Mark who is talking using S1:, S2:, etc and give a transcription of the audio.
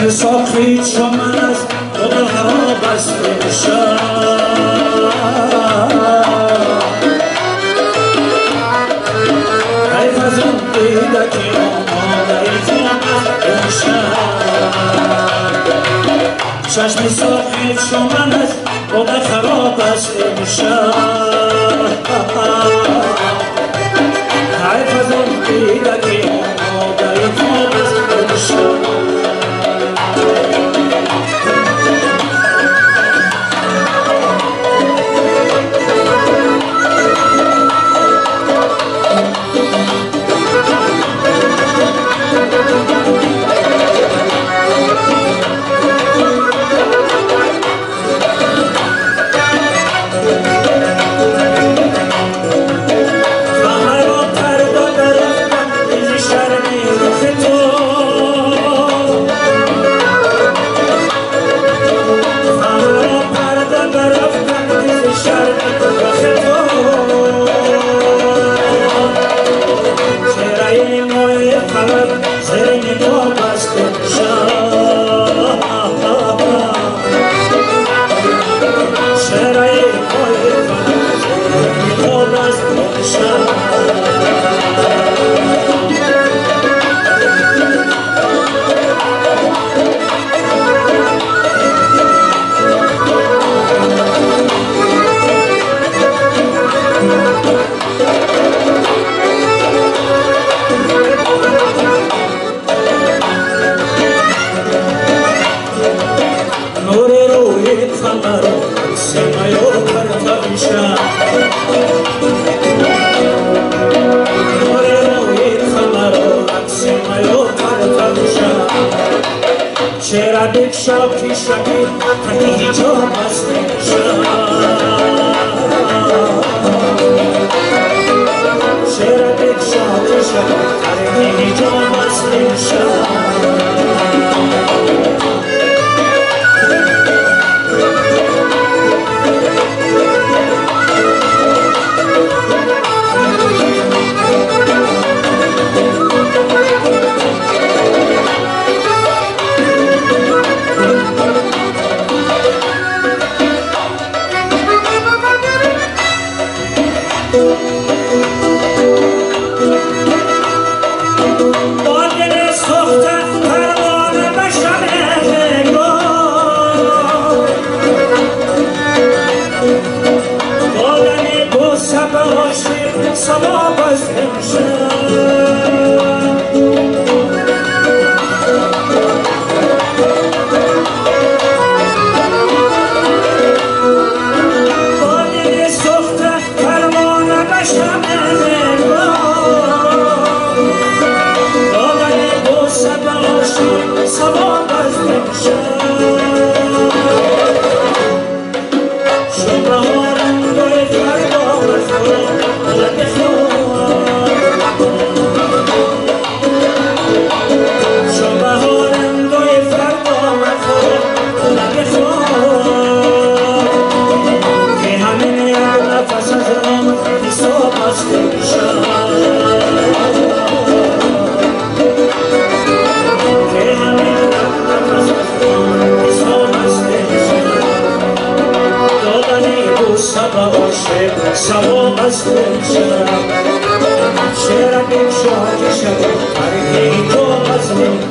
S1: چشم ساخی چون من از خدا خراب است امشب حیف از اون دیدکی آماده جان است امشب چشم ساخی چون من از خدا خراب است امشب حیف از اون دیدکی آماده جان است امشب چرا دیک شاکی شکی تکی جو بست چرا دیک شاکی شکی تکی جو بست سوام از امشب چرا یک شاکی شد هرگی تو از من